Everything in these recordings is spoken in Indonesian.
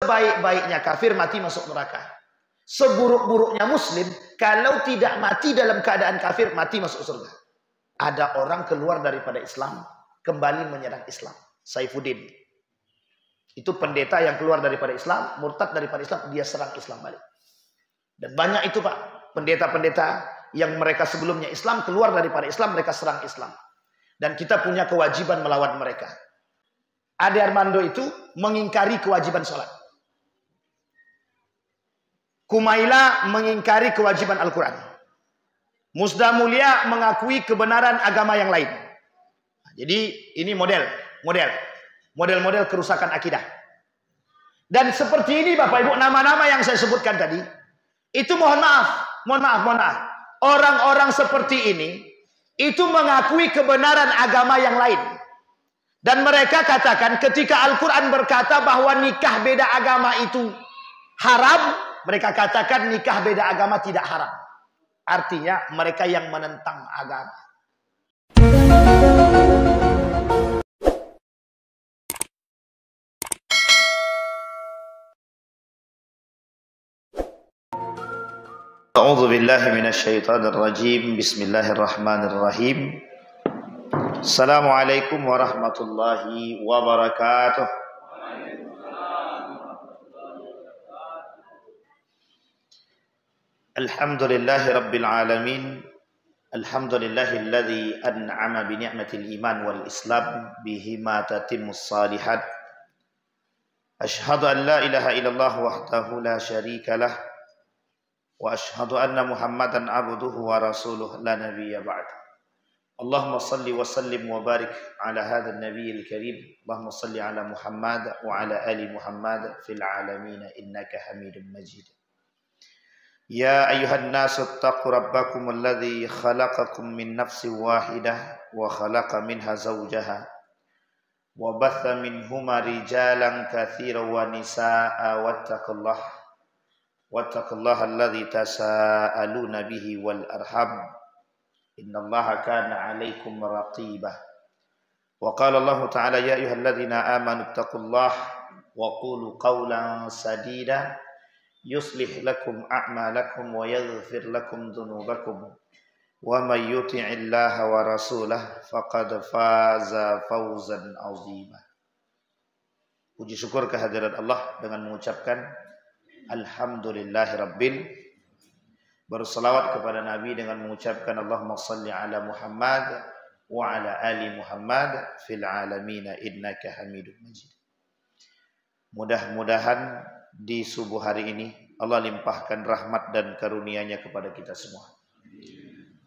sebaik-baiknya kafir mati masuk neraka. Seburuk-buruknya muslim kalau tidak mati dalam keadaan kafir mati masuk surga. Ada orang keluar daripada Islam kembali menyerang Islam. Saifuddin. Itu pendeta yang keluar daripada Islam, murtad daripada Islam, dia serang Islam balik. Dan banyak itu Pak, pendeta-pendeta yang mereka sebelumnya Islam keluar daripada Islam, mereka serang Islam. Dan kita punya kewajiban melawan mereka. Ade Armando itu mengingkari kewajiban sholat. Kumaila mengingkari kewajiban Al-Quran. Musda Mulia mengakui kebenaran agama yang lain. Jadi ini model kerusakan akidah. Dan seperti ini Bapak Ibu, nama-nama yang saya sebutkan tadi, itu mohon maaf. Orang-orang seperti ini, itu mengakui kebenaran agama yang lain. Dan mereka katakan ketika Al-Quran berkata bahwa nikah beda agama itu haram, mereka katakan nikah beda agama tidak haram. Artinya mereka yang menentang agama. A'udzu billahi minasyaitonir rajim. Bismillahirrahmanirrahim. Assalamualaikum warahmatullahi wabarakatuh. Alhamdulillahi rabbil alamin. Alhamdulillahilladzi an'ama bi ni'matil iman wal islam bihima tatimmus salihat. Asyhadu an la ilaha illallah wahdahu la syarika lah wa asyhadu anna Muhammadan abduhu wa rasuluh la nabiyya ba'd. Allahumma salli wa sallim wa barik ala hadha an-nabiyil karim. Allahumma salli ala Muhammad wa ala ali Muhammad fil alamin innaka Hamidum Majid. Ya ayyuhan nasu ittaqu rabbakum alladhi khalaqakum min nafsin wahidah wa khalaqa minha zawjaha wa batha minhuma rijalan katsiran wa nisaa'a wattaqullaha alladhi tasaaluna bihi wal arham innallaha kana 'alaikum raqibah. Wa qala Allah ta'ala ya ayyuhalladzina amanu ittaqullaha wa qulu qawlan sadida yuslih lakum a'malakum wa yaghfir lakum dhunubakum wa may yuti'illaha wa rasulahu faqad faza fawzan 'azima. Puji syukur kehadirat Allah dengan mengucapkan alhamdulillahirabbil. Berselawat kepada Nabi dengan mengucapkan Allahumma salli ala Muhammad wa ala ali Muhammad fil alamin innaka Hamidum Majid. Mudah-mudahan di subuh hari ini Allah limpahkan rahmat dan karunia-Nya kepada kita semua.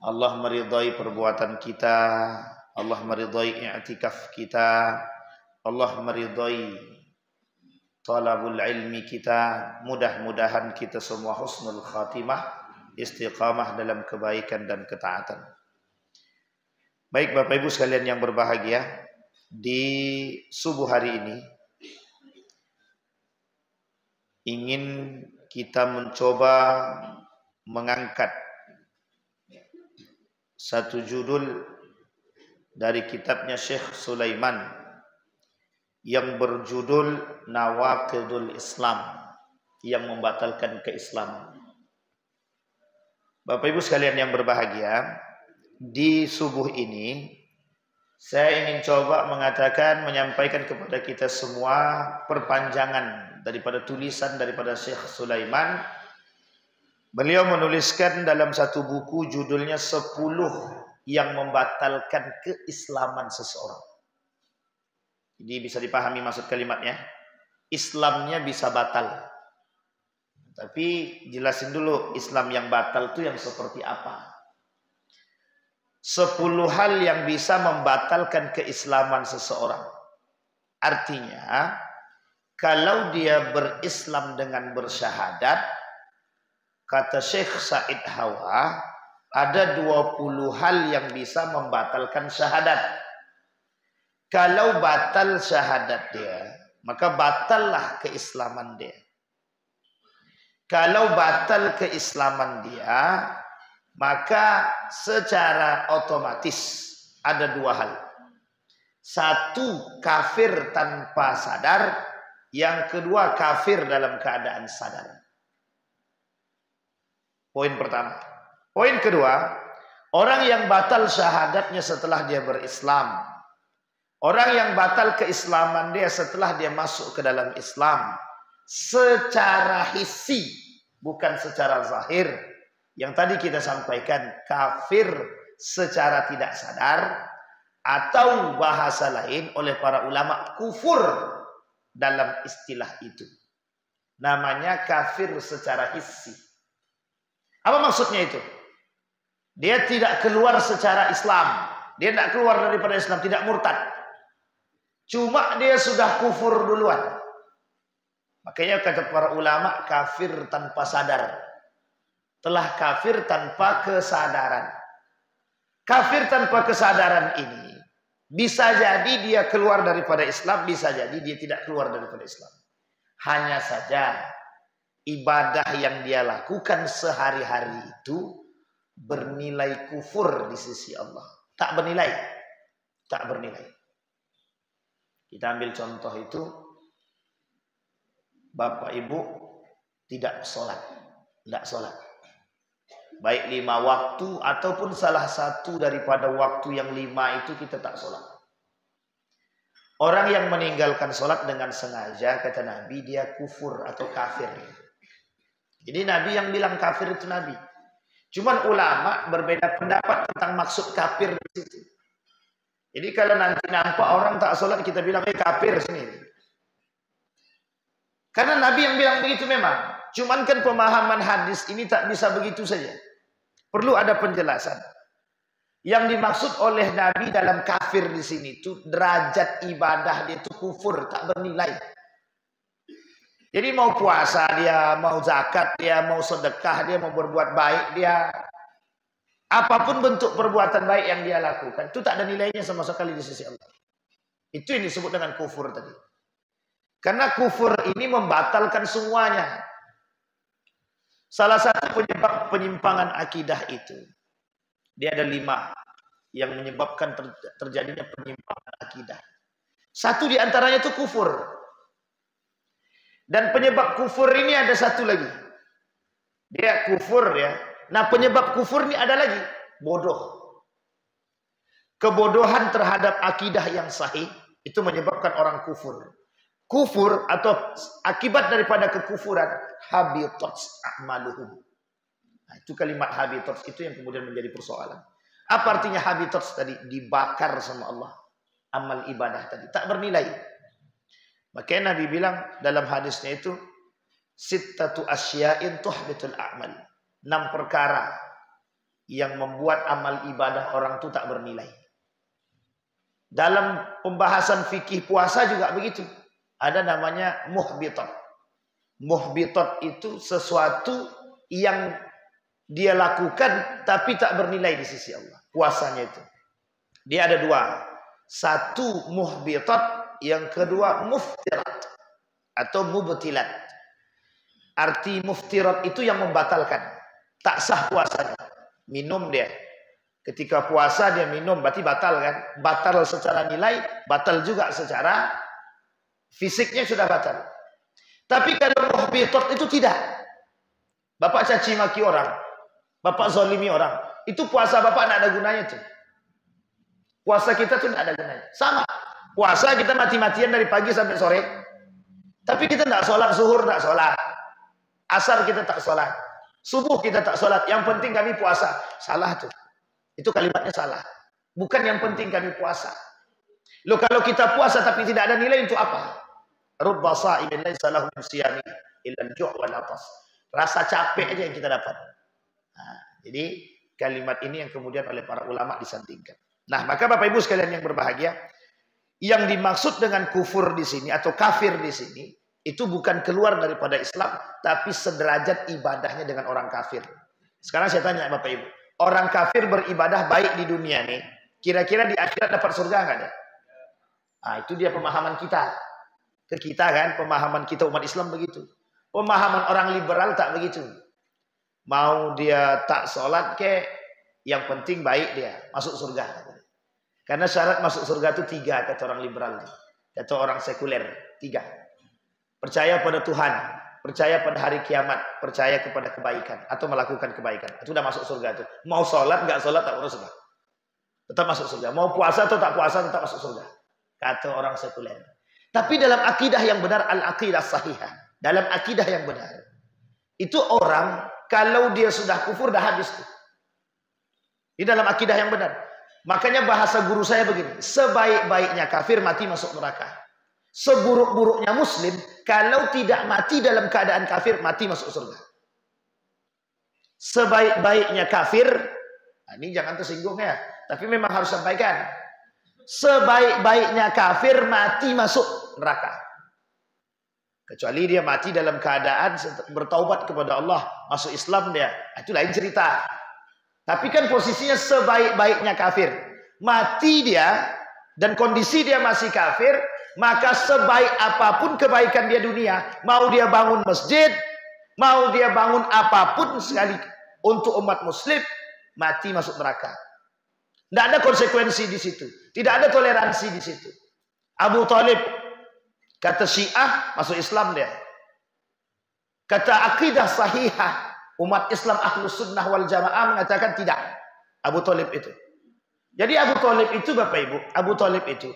Allah meridai perbuatan kita, Allah meridai i'tikaf kita, Allah meridai talabul ilmi kita. Mudah-mudahan kita semua husnul khatimah, istiqamah dalam kebaikan dan ketaatan. Baik Bapak Ibu sekalian yang berbahagia, di subuh hari ini ingin kita mencoba mengangkat satu judul dari kitabnya Syekh Sulaiman yang berjudul Nawaqidul Islam, yang membatalkan keislaman. Bapak Ibu sekalian yang berbahagia, di subuh ini saya ingin coba menyampaikan kepada kita semua perpanjangan daripada tulisan daripada Syekh Sulaiman. Beliau menuliskan dalam satu buku judulnya 10 yang membatalkan keislaman seseorang. Jadi bisa dipahami maksud kalimatnya. Islamnya bisa batal. Tapi jelasin dulu Islam yang batal itu yang seperti apa. 10 hal yang bisa membatalkan keislaman seseorang. Artinya, kalau dia berislam dengan bersyahadat, kata Syekh Said Hawa, ada 20 hal yang bisa membatalkan syahadat. Kalau batal syahadat dia, maka batallah keislaman dia. Kalau batal keislaman dia, maka secara otomatis ada 2 hal. 1, kafir tanpa sadar. Yang kedua, kafir dalam keadaan sadar. Poin pertama. Poin kedua, orang yang batal syahadatnya setelah dia berislam. Orang yang batal keislaman dia setelah dia masuk ke dalam Islam. Secara hissi, bukan secara zahir. Yang tadi kita sampaikan, kafir secara tidak sadar. Atau bahasa lain oleh para ulama, kufur dalam istilah itu. Namanya kafir secara hissi. Apa maksudnya itu? Dia tidak keluar secara Islam. Dia tidak keluar daripada Islam, tidak murtad. Cuma dia sudah kufur duluan. Makanya kata para ulama, kafir tanpa sadar. Telah kafir tanpa kesadaran. Kafir tanpa kesadaran ini bisa jadi dia keluar daripada Islam, bisa jadi dia tidak keluar daripada Islam. Hanya saja ibadah yang dia lakukan sehari-hari itu bernilai kufur di sisi Allah. Tak bernilai. Tak bernilai. Kita ambil contoh itu, bapak ibu tidak sholat. Tidak sholat. Baik 5 waktu ataupun salah satu daripada waktu yang 5 itu kita tak sholat. Orang yang meninggalkan sholat dengan sengaja, kata Nabi, dia kufur atau kafir. Jadi Nabi yang bilang kafir itu Nabi. Cuman ulama berbeda pendapat tentang maksud kafir di situ. Jadi kalau nanti nampak orang tak sholat, kita bilang kafir sini. Karena Nabi yang bilang begitu memang. Cuman kan pemahaman hadis ini tak bisa begitu saja. Perlu ada penjelasan. Yang dimaksud oleh Nabi dalam kafir di sini itu derajat ibadah dia itu kufur, tak bernilai. Jadi mau puasa dia, mau zakat dia, mau sedekah dia, mau berbuat baik dia, apapun bentuk perbuatan baik yang dia lakukan, itu tak ada nilainya sama sekali di sisi Allah. Itu yang disebut dengan kufur tadi. Karena kufur ini membatalkan semuanya. Salah satu penyebab penyimpangan akidah itu, dia ada 5 yang menyebabkan terjadinya penyimpangan akidah. Satu di antaranya itu kufur. Dan penyebab kufur ini ada satu lagi. Dia kufur ya. Nah penyebab kufur ini ada lagi. Bodoh. Kebodohan terhadap akidah yang sahih itu menyebabkan orang kufur. Kufur atau akibat daripada kekufuran, habitat a'maluhum. Nah, itu kalimat habitat itu yang kemudian menjadi persoalan. Apa artinya habitat tadi? Dibakar sama Allah. Amal ibadah tadi tak bernilai. Makanya Nabi bilang dalam hadisnya itu, sittatu asya'in tuhbitul a'mal. 6 perkara yang membuat amal ibadah orang itu tak bernilai. Dalam pembahasan fikih puasa juga begitu. Ada namanya muhbitat. Muhbitat itu sesuatu yang dia lakukan tapi tak bernilai di sisi Allah. Puasanya itu. Dia ada 2. Satu muhbitat, yang kedua muftirat atau mubtilat. Arti muftirat itu yang membatalkan. Tak sah puasanya. Minum dia. Ketika puasa dia minum, berarti batal kan? Batal secara nilai, batal juga secara fisiknya sudah batal. Tapi kalau muhbitat itu tidak. Bapak caci maki orang, bapak zalimi orang, itu puasa bapak tidak ada gunanya tuh. Puasa kita tuh tidak ada gunanya. Sama. Puasa kita mati-matian dari pagi sampai sore. Tapi kita tidak sholat, zuhur tidak sholat. Asar kita tak sholat. Subuh kita tak sholat. Yang penting kami puasa. Salah tuh. Itu kalimatnya salah. Bukan yang penting kami puasa. Loh kalau kita puasa tapi tidak ada nilai itu apa? Rubba sha'imin laisa lahu min siyami illa al-ju' wal 'atas. Rasa capek aja yang kita dapat. Nah, jadi kalimat ini yang kemudian oleh para ulama disandingkan. Nah, maka Bapak Ibu sekalian yang berbahagia, yang dimaksud dengan kufur di sini atau kafir di sini itu bukan keluar daripada Islam, tapi sederajat ibadahnya dengan orang kafir. Sekarang saya tanya Bapak Ibu, orang kafir beribadah baik di dunia nih, kira-kira di akhirat dapat surga nggak ada? Nah, itu dia pemahaman kita. Ke kita kan, pemahaman kita umat Islam begitu. Pemahaman orang liberal tak begitu. Mau dia tak sholat ke, yang penting baik dia masuk surga. Karena syarat masuk surga itu 3 kata orang liberal, kata orang sekuler 3. percaya pada Tuhan, percaya pada hari kiamat, percaya kepada kebaikan atau melakukan kebaikan, itu udah masuk surga tuh. Mau sholat nggak sholat tak urus, tetap masuk surga. Mau puasa atau tak puasa tetap masuk surga, kata orang sekuler. Tapi dalam akidah yang benar, al-aqidah sahihah, dalam akidah yang benar, itu orang kalau dia sudah kufur dah habis tuh. Di dalam akidah yang benar. Makanya bahasa guru saya begini, sebaik-baiknya kafir mati masuk neraka. Seburuk-buruknya muslim kalau tidak mati dalam keadaan kafir mati masuk surga. Sebaik-baiknya kafir, nah ini jangan tersinggung ya, tapi memang harus sampaikan. Sebaik-baiknya kafir mati masuk neraka. Kecuali dia mati dalam keadaan bertaubat kepada Allah, masuk Islam dia, itu lain cerita. Tapi kan posisinya sebaik-baiknya kafir. Mati dia dan kondisi dia masih kafir, maka sebaik apapun kebaikan dia dunia, mau dia bangun masjid, mau dia bangun apapun sekali untuk umat muslim, mati masuk neraka. Tidak ada konsekuensi di situ, tidak ada toleransi di situ. Abu Thalib kata Syiah masuk Islam dia. Kata akidah sahihah umat Islam Ahlus Sunnah wal Jamaah mengatakan tidak. Abu Thalib itu. Jadi Abu Thalib itu Bapak Ibu, Abu Thalib itu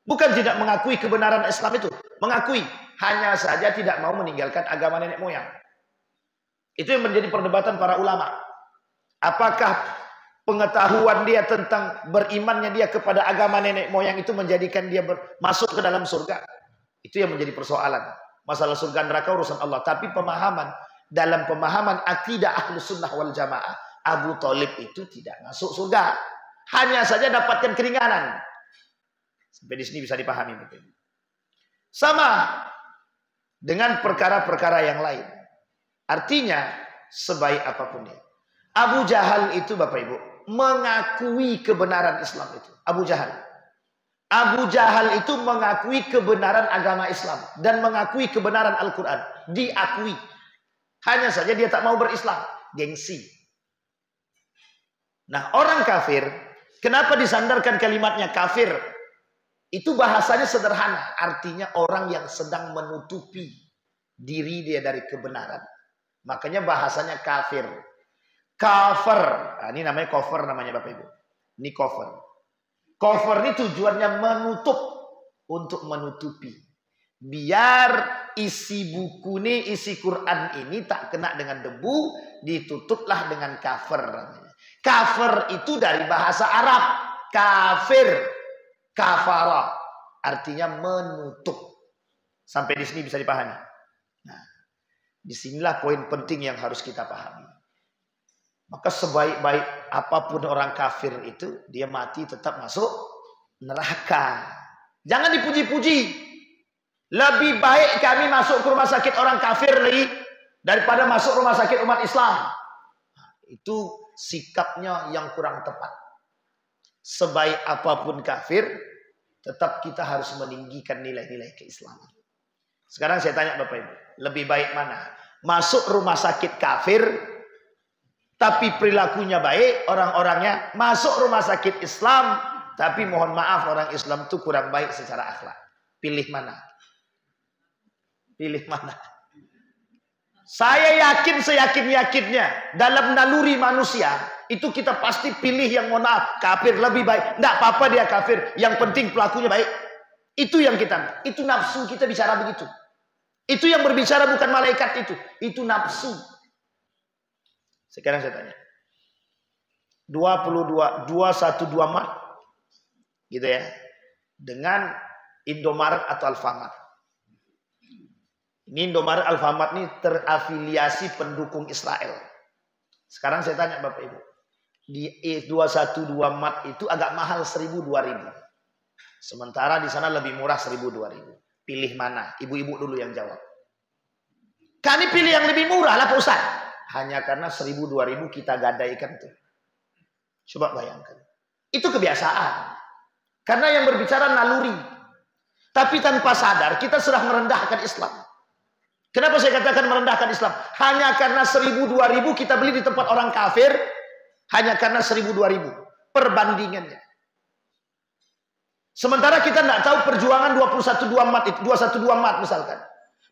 bukan tidak mengakui kebenaran Islam itu, mengakui, hanya saja tidak mau meninggalkan agama nenek moyang. Itu yang menjadi perdebatan para ulama. Apakah pengetahuan dia tentang berimannya dia kepada agama nenek moyang itu menjadikan dia masuk ke dalam surga? Itu yang menjadi persoalan. Masalah surga neraka urusan Allah. Tapi pemahaman, dalam pemahaman akidah Ahlus Sunnah wal Jamaah, Abu Thalib itu tidak masuk surga. Hanya saja dapatkan keringanan. Sampai di sini bisa dipahami. Sama dengan perkara-perkara yang lain. Artinya, sebaik apapun dia. Abu Jahal itu Bapak Ibu, mengakui kebenaran Islam itu. Abu Jahal. Abu Jahal itu mengakui kebenaran agama Islam. Dan mengakui kebenaran Al-Quran. Diakui. Hanya saja dia tak mau berislam. Gengsi. Nah, orang kafir, kenapa disandarkan kalimatnya kafir? Itu bahasanya sederhana. Artinya orang yang sedang menutupi diri dia dari kebenaran. Makanya bahasanya kafir. Kafir. Nah, ini namanya cover namanya Bapak Ibu. Ini cover. Cover ini tujuannya menutup. Untuk menutupi. Biar isi buku ini, isi Quran ini tak kena dengan debu. Ditutuplah dengan kafir namanya. Kafir itu dari bahasa Arab. Kafir. Kafara. Artinya menutup. Sampai di sini bisa dipahami. Nah, disinilah poin penting yang harus kita pahami. Maka sebaik-baik apapun orang kafir itu, dia mati tetap masuk neraka. Jangan dipuji-puji. Lebih baik kami masuk ke rumah sakit orang kafir daripada masuk rumah sakit umat Islam. Itu sikapnya yang kurang tepat. Sebaik apapun kafir, tetap kita harus meninggikan nilai-nilai keislaman. Sekarang saya tanya Bapak Ibu, lebih baik mana? Masuk rumah sakit kafir, tapi perilakunya baik orang-orangnya. Masuk rumah sakit Islam, tapi mohon maaf orang Islam itu kurang baik secara akhlak. Pilih mana? Pilih mana? Saya yakin seyakin-yakinnya dalam naluri manusia itu kita pasti pilih yang mohon maaf kafir lebih baik. Tidak apa-apa dia kafir, yang penting pelakunya baik. Itu yang kita, itu nafsu kita bicara begitu. Itu yang berbicara bukan malaikat itu nafsu. Sekarang saya tanya. 212 Mart gitu ya. Dengan Indomaret atau Alfamart. Ini Indomaret Alfamart ini terafiliasi pendukung Israel. Sekarang saya tanya Bapak Ibu. Di 212 Mart itu agak mahal 1.000-2.000. Sementara di sana lebih murah 1.000-2.000. Pilih mana? Ibu-ibu dulu yang jawab. Kami pilih yang lebih murah lah Pak Ustaz. Hanya karena 1.000-2.000 kita gadaikan tuh. Coba bayangkan. Itu kebiasaan. Karena yang berbicara naluri. Tapi tanpa sadar kita sudah merendahkan Islam. Kenapa saya katakan merendahkan Islam? Hanya karena 1.000-2.000 kita beli di tempat orang kafir. Hanya karena 1.000-2.000. Perbandingannya. Sementara kita tidak tahu perjuangan 212 Mart itu. 212 Mart misalkan.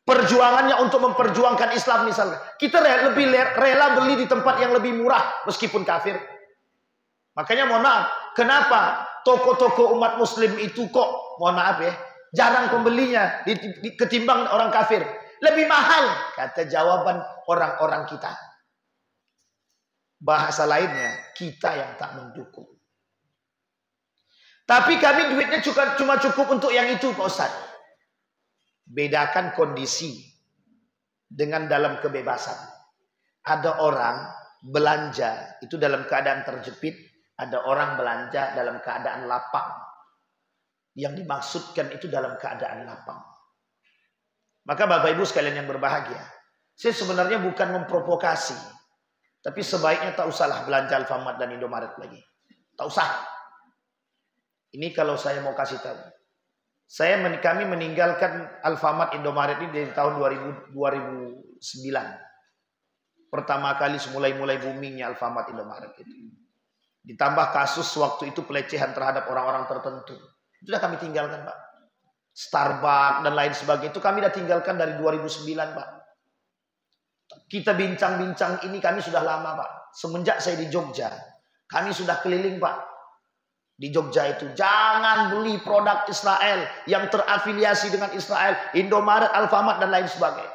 Perjuangannya untuk memperjuangkan Islam misalnya. Kita lebih rela beli di tempat yang lebih murah meskipun kafir. Makanya mohon maaf, kenapa toko-toko umat muslim itu kok, mohon maaf ya, jarang pembelinya ketimbang orang kafir. Lebih mahal, kata jawaban orang-orang kita. Bahasa lainnya, kita yang tak mendukung. Tapi kami duitnya cuma cukup untuk yang itu, Pak Ustadz. Bedakan kondisi dengan dalam kebebasan. Ada orang belanja itu dalam keadaan terjepit, ada orang belanja dalam keadaan lapang. Yang dimaksudkan itu dalam keadaan lapang. Maka Bapak Ibu sekalian yang berbahagia, saya sebenarnya bukan memprovokasi, tapi sebaiknya tak usahlah belanja Alfamart dan Indomaret lagi. Tak usah. Ini kalau saya mau kasih tahu. Kami meninggalkan Alfamart Indomaret ini dari tahun 2009. Pertama kali mulai boomingnya Alfamart Indomaret itu. Ditambah kasus waktu itu pelecehan terhadap orang-orang tertentu. Itu sudah kami tinggalkan, Pak. Starbucks dan lain sebagainya itu kami sudah tinggalkan dari 2009, Pak. Kita bincang-bincang ini kami sudah lama, Pak. Semenjak saya di Jogja, kami sudah keliling, Pak. Di Jogja itu jangan beli produk Israel yang terafiliasi dengan Israel, Indomaret, Alfamart dan lain sebagainya.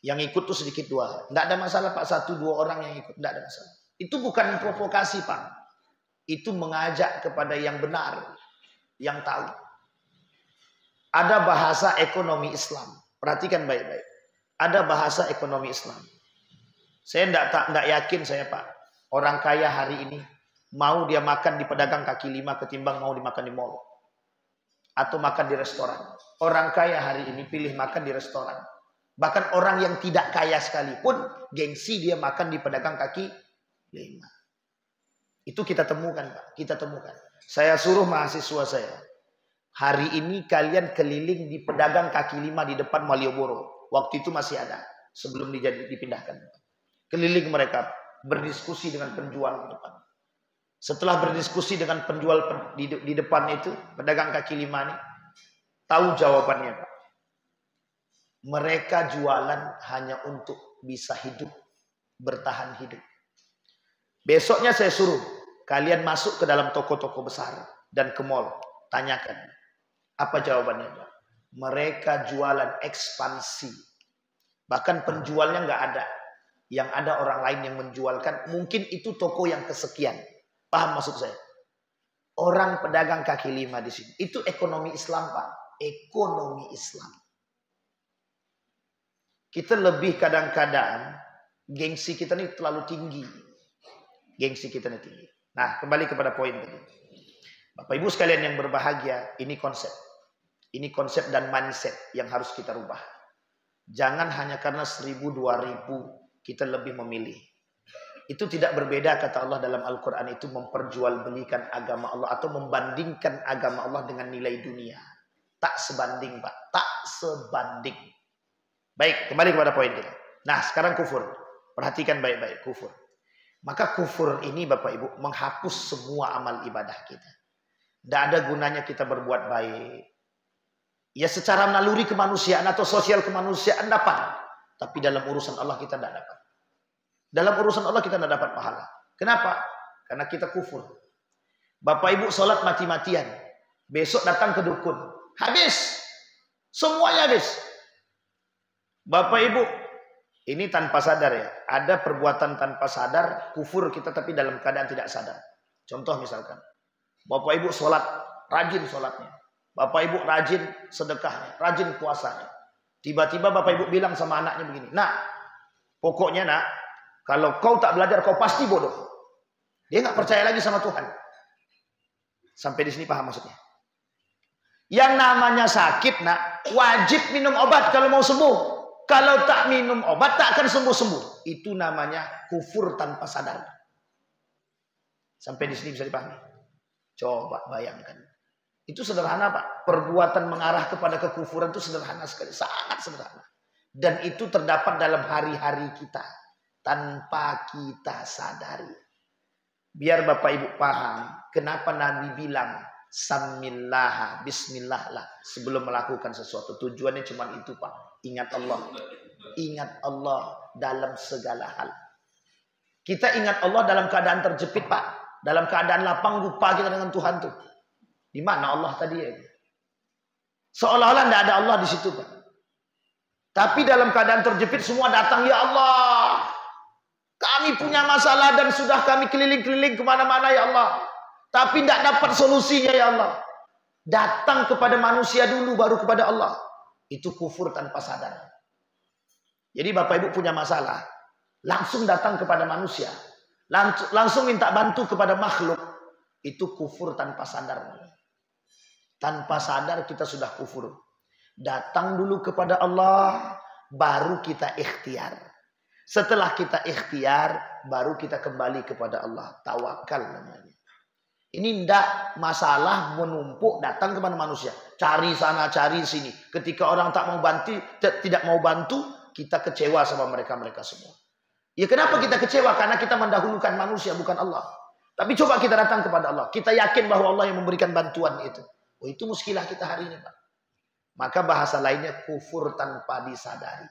Yang ikut tuh sedikit dua. Tidak ada masalah, Pak, 1-2 orang yang ikut, tidak ada masalah. Itu bukan provokasi, Pak. Itu mengajak kepada yang benar, yang tahu. Ada bahasa ekonomi Islam. Perhatikan baik-baik. Ada bahasa ekonomi Islam. Saya tidak yakin saya, Pak. Orang kaya hari ini mau dia makan di pedagang kaki lima ketimbang mau dimakan di mall. Atau makan di restoran. Orang kaya hari ini pilih makan di restoran. Bahkan orang yang tidak kaya sekalipun, gengsi dia makan di pedagang kaki lima. Itu kita temukan, Pak. Kita temukan. Saya suruh mahasiswa saya, hari ini kalian keliling di pedagang kaki lima di depan Malioboro. Waktu itu masih ada, sebelum dipindahkan. Keliling mereka, berdiskusi dengan penjual di depan. Setelah berdiskusi dengan penjual di depan itu, pedagang kaki lima ini, tahu jawabannya, Pak. Mereka jualan hanya untuk bisa hidup, bertahan hidup. Besoknya saya suruh, kalian masuk ke dalam toko-toko besar dan ke mall. Tanyakan. Apa jawabannya, Pak? Mereka jualan ekspansi. Bahkan penjualnya nggak ada. Yang ada orang lain yang menjualkan. Mungkin itu toko yang kesekian. Paham maksud saya? Orang pedagang kaki lima di sini. Itu ekonomi Islam, Pak. Ekonomi Islam. Kita lebih kadang-kadang gengsi kita ini terlalu tinggi. Gengsi kita ini tinggi. Nah, kembali kepada poin tadi. Bapak Ibu sekalian yang berbahagia, ini konsep. Ini konsep dan mindset yang harus kita rubah. Jangan hanya karena 1000, 2000 kita lebih memilih. Itu tidak berbeda kata Allah dalam Al-Quran itu memperjualbelikan agama Allah atau membandingkan agama Allah dengan nilai dunia. Tak sebanding, Pak. Tak sebanding. Baik, kembali kepada poin kita. Nah, sekarang kufur. Perhatikan baik-baik, kufur. Maka kufur ini Bapak Ibu menghapus semua amal ibadah kita. Tidak ada gunanya kita berbuat baik. Ya secara naluri kemanusiaan atau sosial kemanusiaan dapat. Tapi dalam urusan Allah kita tidak dapat. Dalam urusan Allah kita tidak dapat pahala. Kenapa? Karena kita kufur. Bapak Ibu sholat mati-matian. Besok datang ke dukun. Habis. Semuanya habis. Bapak Ibu. Ini tanpa sadar ya. Ada perbuatan tanpa sadar. Kufur kita tapi dalam keadaan tidak sadar. Contoh misalkan. Bapak Ibu sholat. Rajin sholatnya. Bapak Ibu rajin sedekahnya. Rajin puasanya. Tiba-tiba Bapak Ibu bilang sama anaknya begini. Nak. Pokoknya nak. Kalau kau tak belajar kau pasti bodoh. Dia nggak percaya lagi sama Tuhan. Sampai di sini paham maksudnya. Yang namanya sakit nak. Wajib minum obat kalau mau sembuh. Kalau tak minum obat tak akan sembuh-sembuh. Itu namanya kufur tanpa sadar. Sampai di sini bisa dipahami. Coba bayangkan. Itu sederhana Pak. Perbuatan mengarah kepada kekufuran itu sederhana sekali. Sangat sederhana. Dan itu terdapat dalam hari-hari kita. Tanpa kita sadari. Biar Bapak Ibu paham. Kenapa Nabi bilang. Samillah. Bismillah lah. Sebelum melakukan sesuatu. Tujuannya cuma itu Pak. Ingat Allah. Ingat Allah dalam segala hal. Kita ingat Allah dalam keadaan terjepit, Pak. Dalam keadaan lapang, lupa kita dengan Tuhan tuh. Di mana Allah tadi ya? Seolah-olah tidak ada Allah di situ, Pak. Tapi dalam keadaan terjepit semua datang, ya Allah. Kami punya masalah dan sudah kami keliling-keliling kemana-mana, ya Allah. Tapi tidak dapat solusinya, ya Allah. Datang kepada manusia dulu, baru kepada Allah. Itu kufur tanpa sadar. Jadi Bapak Ibu punya masalah, langsung datang kepada manusia. Langsung minta bantu kepada makhluk. Itu kufur tanpa sadar. Tanpa sadar kita sudah kufur. Datang dulu kepada Allah, baru kita ikhtiar. Setelah kita ikhtiar, baru kita kembali kepada Allah. Tawakal namanya. Ini tidak masalah menumpuk datang kepada manusia. Cari sana, cari sini. Ketika orang tak mau bantu, tidak mau bantu, kita kecewa sama mereka semua. Ya kenapa kita kecewa? Karena kita mendahulukan manusia, bukan Allah. Tapi coba kita datang kepada Allah. Kita yakin bahwa Allah yang memberikan bantuan itu. Oh, itu muskilah kita hari ini, Pak. Maka bahasa lainnya kufur tanpa disadari.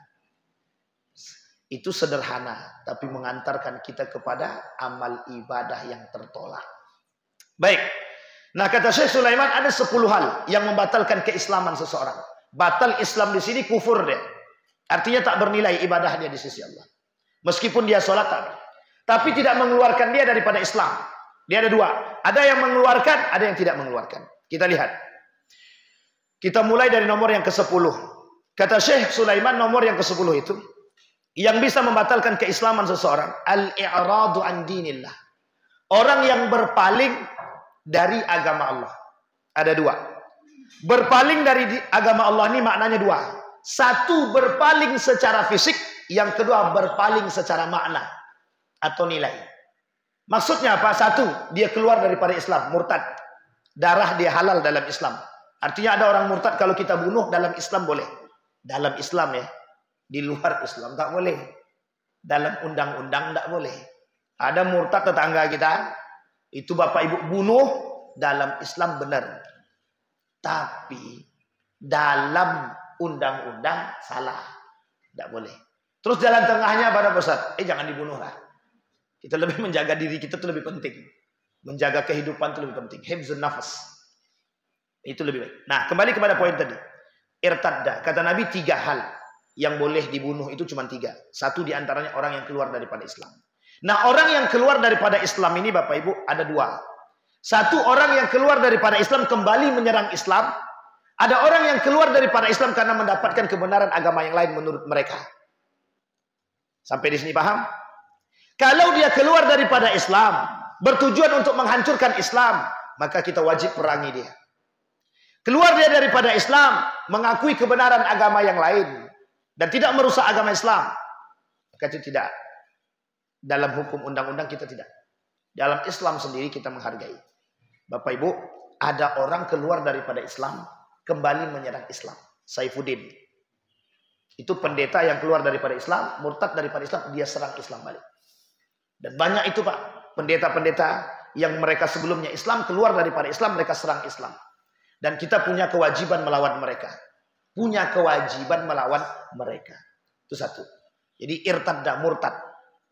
Itu sederhana, tapi mengantarkan kita kepada amal ibadah yang tertolak. Baik. Nah, kata Syekh Sulaiman ada 10 hal yang membatalkan keislaman seseorang. Batal Islam di sini kufur dia. Artinya tak bernilai ibadah dia di sisi Allah. Meskipun dia sholat tapi tidak mengeluarkan dia daripada Islam. Dia ada 2. Ada yang mengeluarkan, ada yang tidak mengeluarkan. Kita lihat. Kita mulai dari nomor yang ke-10. Kata Syekh Sulaiman nomor yang ke-10 itu. Yang bisa membatalkan keislaman seseorang. Al-i'radu an dinillah. Orang yang berpaling dari agama Allah. Ada 2. Berpaling dari agama Allah ini maknanya 2. Satu, berpaling secara fisik. Yang kedua, berpaling secara makna atau nilai. Maksudnya apa? 1, dia keluar daripada Islam, murtad. Darah dia halal dalam Islam. Artinya ada orang murtad kalau kita bunuh dalam Islam boleh. Dalam Islam ya. Di luar Islam tak boleh. Dalam undang-undang tak boleh. Ada murtad tetangga kita, itu Bapak Ibu bunuh, dalam Islam benar. Tapi dalam undang-undang salah. Tidak boleh. Terus jalan tengahnya pada Ustaz, jangan dibunuh lah. Kita lebih menjaga diri kita itu lebih penting. Menjaga kehidupan itu lebih penting. Hifzun nafas. Itu lebih baik. Nah, kembali kepada poin tadi. Irtadda. Kata Nabi 3 hal yang boleh dibunuh itu cuma 3. Satu diantaranya orang yang keluar daripada Islam. Nah, orang yang keluar daripada Islam ini Bapak Ibu ada 2. Satu, orang yang keluar daripada Islam kembali menyerang Islam. Ada orang yang keluar daripada Islam karena mendapatkan kebenaran agama yang lain menurut mereka. Sampai di sini paham? Kalau dia keluar daripada Islam, bertujuan untuk menghancurkan Islam, maka kita wajib perangi dia. Keluar dia daripada Islam, mengakui kebenaran agama yang lain, dan tidak merusak agama Islam, maka itu tidak. Dalam hukum undang-undang kita tidak. Dalam Islam sendiri kita menghargai. Bapak Ibu, ada orang keluar daripada Islam, kembali menyerang Islam. Saifuddin. Itu pendeta yang keluar daripada Islam, murtad daripada Islam, dia serang Islam balik. Dan banyak itu Pak, pendeta-pendeta yang mereka sebelumnya Islam, keluar daripada Islam, mereka serang Islam. Dan kita punya kewajiban melawan mereka. Punya kewajiban melawan mereka. Itu satu. Jadi irtadda, murtad.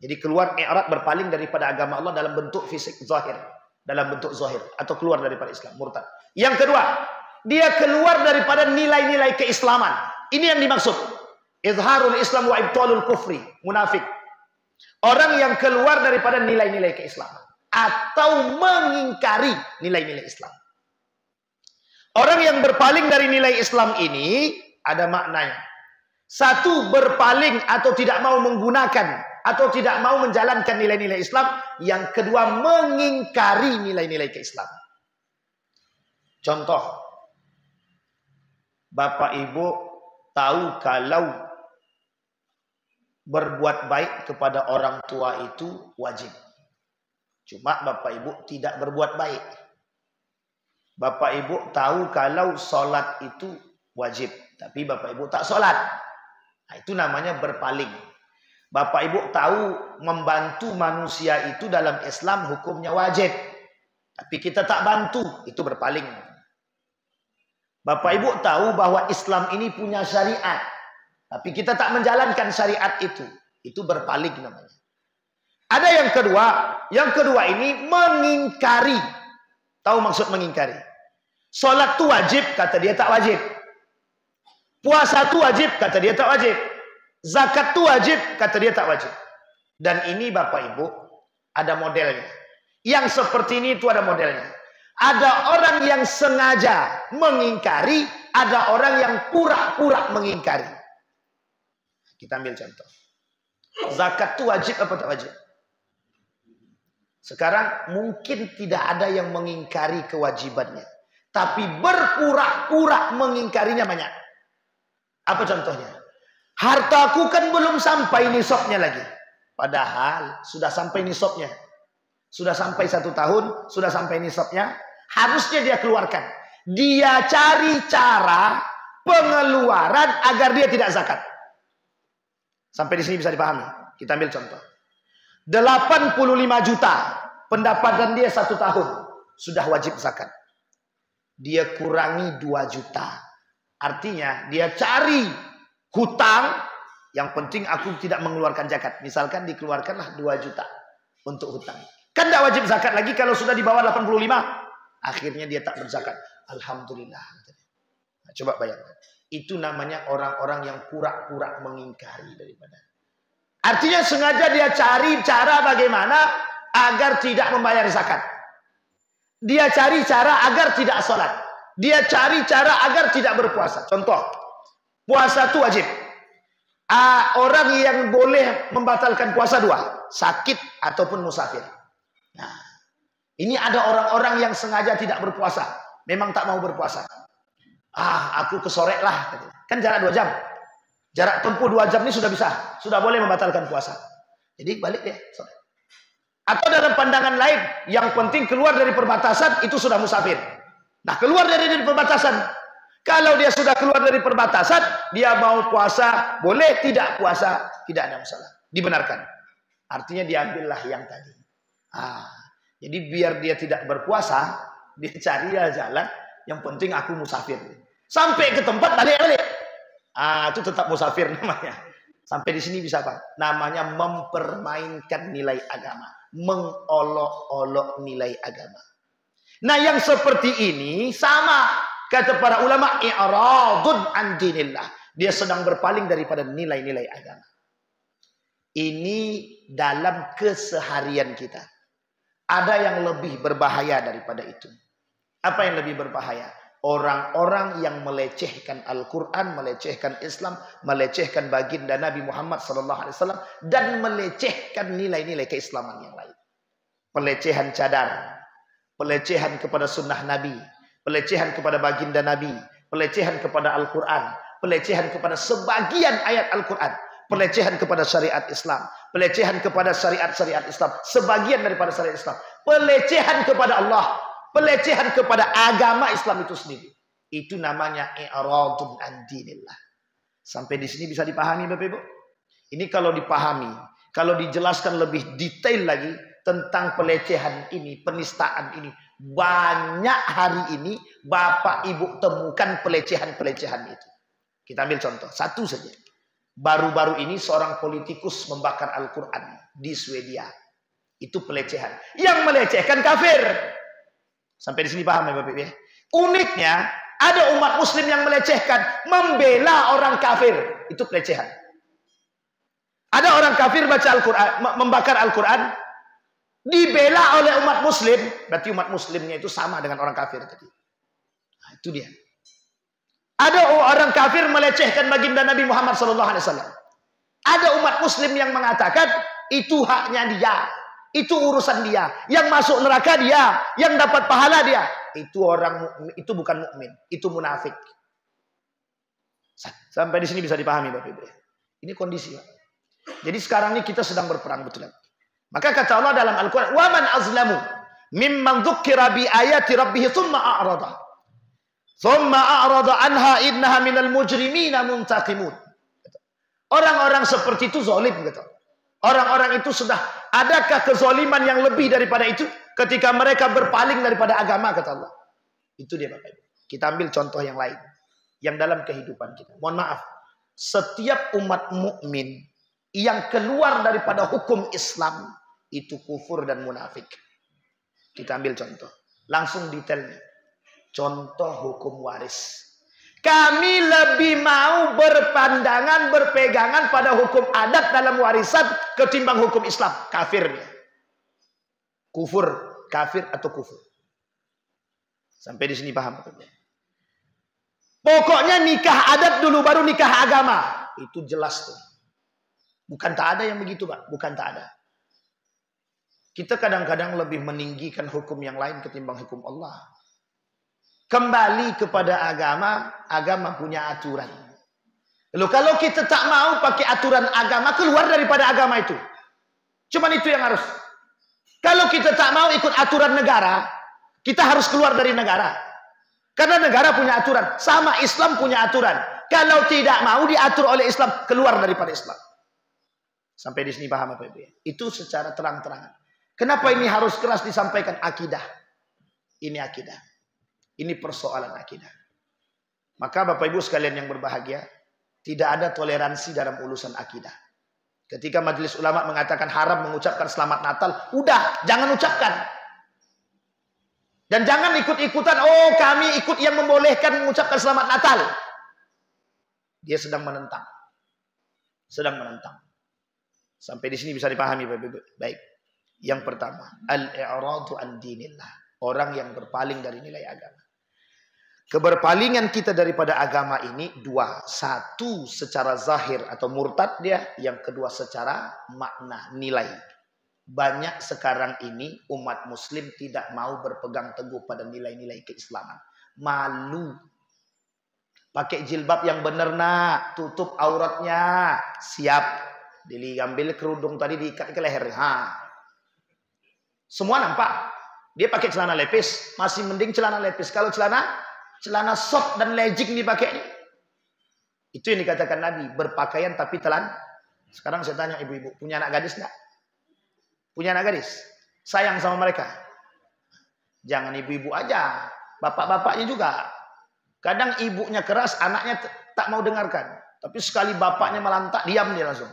Jadi keluar i'rad, berpaling daripada agama Allah dalam bentuk fisik zahir, dalam bentuk zahir, atau keluar daripada Islam, murtad. Yang kedua, dia keluar daripada nilai-nilai keislaman. Ini yang dimaksud. Izharul Islam wa ibtalul kufri, munafik. Orang yang keluar daripada nilai-nilai keislaman atau mengingkari nilai-nilai Islam. Orang yang berpaling dari nilai Islam ini ada maknanya. Satu, berpaling atau tidak mau menggunakan atau tidak mau menjalankan nilai-nilai Islam. Yang kedua, mengingkari nilai-nilai keislaman. Contoh, Bapak Ibu tahu kalau berbuat baik kepada orang tua itu wajib. Cuma Bapak Ibu tidak berbuat baik. Bapak Ibu tahu kalau sholat itu wajib, tapi Bapak Ibu tak sholat. Nah, itu namanya berpaling. Bapak Ibu tahu membantu manusia itu dalam Islam hukumnya wajib, tapi kita tak bantu, itu berpaling. Bapak Ibu tahu bahwa Islam ini punya syariat. Tapi kita tak menjalankan syariat itu. Itu berpaling namanya. Ada yang kedua. Yang kedua ini mengingkari. Tahu maksud mengingkari? Salat itu wajib, kata dia tak wajib. Puasa itu wajib, kata dia tak wajib. Zakat itu wajib, kata dia tak wajib. Dan ini Bapak Ibu, ada modelnya. Yang seperti ini itu ada modelnya. Ada orang yang sengaja mengingkari, ada orang yang pura-pura mengingkari. Kita ambil contoh. Zakat itu wajib apa tak wajib? Sekarang mungkin tidak ada yang mengingkari kewajibannya. Tapi berpura-pura mengingkarinya banyak. Apa contohnya? Hartaku kan belum sampai nisabnya lagi. Padahal sudah sampai nisabnya. Sudah sampai 1 tahun, sudah sampai nisabnya. Harusnya dia keluarkan. Dia cari cara pengeluaran agar dia tidak zakat. Sampai di sini bisa dipahami. Kita ambil contoh. 85 juta pendapatan dia 1 tahun. Sudah wajib zakat. Dia kurangi 2 juta. Artinya dia cari hutang. Yang penting aku tidak mengeluarkan zakat. Misalkan dikeluarkanlah 2 juta untuk hutang. Kan tidak wajib zakat lagi kalau sudah di bawah 85. Akhirnya dia tak berzakat. Alhamdulillah. Nah, coba bayangkan. Itu namanya orang-orang yang pura-pura mengingkari daripada. Artinya sengaja dia cari cara bagaimana agar tidak membayar zakat. Dia cari cara agar tidak sholat. Dia cari cara agar tidak berpuasa. Contoh, puasa itu wajib. Orang yang boleh membatalkan puasa 2, sakit ataupun musafir. Nah, ini ada orang-orang yang sengaja tidak berpuasa. Memang tak mau berpuasa. Aku kesorek lah. Kan jarak 2 jam. Jarak tempuh 2 jam ini sudah bisa. Sudah boleh membatalkan puasa. Jadi balik deh. Sore. Atau dalam pandangan lain. Yang penting keluar dari perbatasan itu sudah musafir. Nah keluar dari perbatasan. Kalau dia sudah keluar dari perbatasan. Dia mau puasa. Boleh tidak puasa. Tidak ada masalah. Dibenarkan. Artinya diambillah yang tadi. Jadi biar dia tidak berpuasa. Dia cari jalan. Yang penting aku musafir. Sampai ke tempat balik. Itu tetap musafir namanya. Sampai di sini bisa apa? Namanya mempermainkan nilai agama. Mengolok-olok nilai agama. Nah yang seperti ini sama. Kata para ulama. I'radun an dinillah. Dia sedang berpaling daripada nilai-nilai agama. Ini dalam keseharian kita. Ada yang lebih berbahaya daripada itu. Apa yang lebih berbahaya? Orang-orang yang melecehkan Al-Quran, melecehkan Islam, melecehkan baginda Nabi Muhammad SAW, dan melecehkan nilai-nilai keislaman yang lain. Pelecehan cadar, pelecehan kepada sunnah Nabi, pelecehan kepada baginda Nabi, pelecehan kepada Al-Quran, pelecehan kepada sebagian ayat Al-Quran, pelecehan kepada syariat Islam, pelecehan kepada syariat-syariat Islam, sebagian daripada syariat Islam, pelecehan kepada Allah, pelecehan kepada agama Islam itu sendiri. Itu namanya i'radun an dinillah. Sampai di sini bisa dipahami Bapak Ibu? Ini kalau dipahami, kalau dijelaskan lebih detail lagi tentang pelecehan ini, penistaan ini, banyak hari ini Bapak Ibu temukan pelecehan-pelecehan itu. Kita ambil contoh, satu saja. Baru-baru ini seorang politikus membakar Al-Quran di Swedia. Itu pelecehan. Yang melecehkan kafir. Sampai di sini paham ya Bapak Ibu? Uniknya, ada umat muslim yang melecehkan, membela orang kafir. Itu pelecehan. Ada orang kafir baca Al-Quran, membakar Al-Quran, dibela oleh umat muslim. Berarti umat muslimnya itu sama dengan orang kafir tadi. Nah, itu dia. Ada orang kafir melecehkan baginda Nabi Muhammad SAW. Ada umat muslim yang mengatakan, itu haknya dia. Itu urusan dia. Yang masuk neraka dia. Yang dapat pahala dia. Itu orang mukmin, itu bukan mukmin, itu munafik. Sampai di sini bisa dipahami Bapak Ibu. Ini kondisi. Jadi sekarang ini kita sedang berperang betul. Maka kata Allah dalam Al-Quran, "Wa man azlamu mimman dzukira bi ayati rabbih tsumma a'rada anha innaha minal mujrimina muntaqimun." Orang-orang seperti itu zalim gitu. Orang-orang itu sudah, adakah kezaliman yang lebih daripada itu ketika mereka berpaling daripada agama kata Allah. Itu dia Bapak Ibu. Kita ambil contoh yang lain yang dalam kehidupan kita. Mohon maaf, setiap umat mukmin yang keluar daripada hukum Islam itu kufur dan munafik. Kita ambil contoh, langsung detailnya. Contoh hukum waris. Kami lebih mau berpandangan, berpegangan pada hukum adat dalam warisan ketimbang hukum Islam. Kafirnya. Kufur, kafir atau kufur. Sampai di sini paham? Pokoknya nikah adat dulu baru nikah agama. Itu jelas tuh. Bukan tak ada yang begitu, Pak. Bukan tak ada. Kita kadang-kadang lebih meninggikan hukum yang lain ketimbang hukum Allah. Kembali kepada agama, agama punya aturan. Lalu kalau kita tak mau pakai aturan agama, keluar daripada agama itu. Cuman itu yang harus. Kalau kita tak mau ikut aturan negara, kita harus keluar dari negara. Karena negara punya aturan. Sama Islam punya aturan. Kalau tidak mau diatur oleh Islam, keluar daripada Islam. Sampai di sini paham apa Ibu? Itu secara terang-terangan. Kenapa ini harus keras disampaikan? Akidah. Ini akidah. Ini persoalan akidah. Maka Bapak Ibu sekalian yang berbahagia, tidak ada toleransi dalam urusan akidah. Ketika majelis ulama mengatakan haram mengucapkan selamat Natal, udah, jangan ucapkan. Dan jangan ikut-ikutan, oh kami ikut yang membolehkan mengucapkan selamat Natal. Dia sedang menentang. Sedang menentang. Sampai di sini bisa dipahami baik. Yang pertama, al-i'radu an dinillah. Orang yang berpaling dari nilai agama. Keberpalingan kita daripada agama ini dua. Satu secara zahir atau murtad dia. Yang kedua secara makna, nilai. Banyak sekarang ini umat muslim tidak mau berpegang teguh pada nilai-nilai keislaman. Malu. Pakai jilbab yang benar nak. Tutup auratnya. Siap. Diambil kerudung tadi diikat ke leher. Semua nampak. Dia pakai celana lepis. Masih mending celana lepis. Kalau celana short dan legging dipakai. Itu yang dikatakan Nabi. Berpakaian tapi telan. Sekarang saya tanya ibu-ibu. Punya anak gadis enggak? Punya anak gadis? Sayang sama mereka? Jangan ibu-ibu aja. Bapak-bapaknya juga. Kadang ibunya keras. Anaknya tak mau dengarkan. Tapi sekali bapaknya melantak. Diam dia langsung.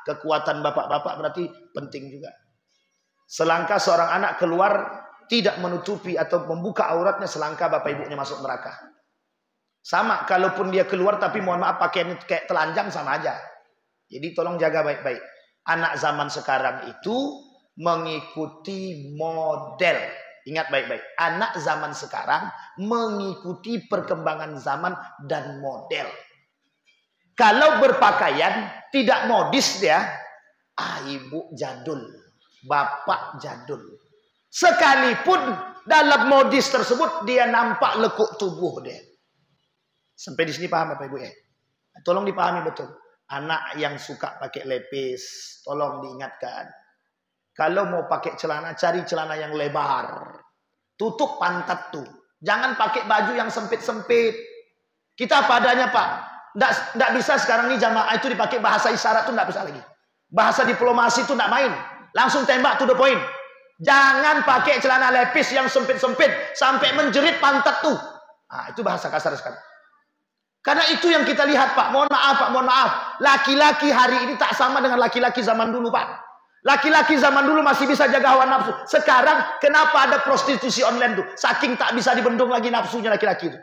Kekuatan bapak-bapak berarti penting juga. Selangkah seorang anak keluar tidak menutupi atau membuka auratnya, selangkah bapak ibunya masuk neraka. Sama, kalaupun dia keluar tapi mohon maaf pakaiannya kayak telanjang sama aja. Jadi tolong jaga baik-baik. Anak zaman sekarang itu mengikuti model. Ingat baik-baik. Anak zaman sekarang mengikuti perkembangan zaman dan model. Kalau berpakaian tidak modis dia, ibu jadul. Bapak jadul. Sekalipun dalam modis tersebut dia nampak lekuk tubuh dia. Sampai di sini paham Bapak Ibu ya? Tolong dipahami betul. Anak yang suka pakai lepis, tolong diingatkan. Kalau mau pakai celana, cari celana yang lebar. Tutup pantat tuh. Jangan pakai baju yang sempit-sempit. Kita padanya Pak. Nggak bisa sekarang ini jamaah itu dipakai bahasa isyarat tuh nggak bisa lagi. Bahasa diplomasi tuh nggak main. Langsung tembak to the point. Jangan pakai celana lepis yang sempit-sempit sampai menjerit pantat tuh. Itu bahasa kasar sekali. Karena itu yang kita lihat Pak. Mohon maaf Pak, mohon maaf. Laki-laki hari ini tak sama dengan laki-laki zaman dulu Pak. Laki-laki zaman dulu masih bisa jaga hawa nafsu. Sekarang kenapa ada prostitusi online tuh? Saking tak bisa dibendung lagi nafsunya laki-laki itu.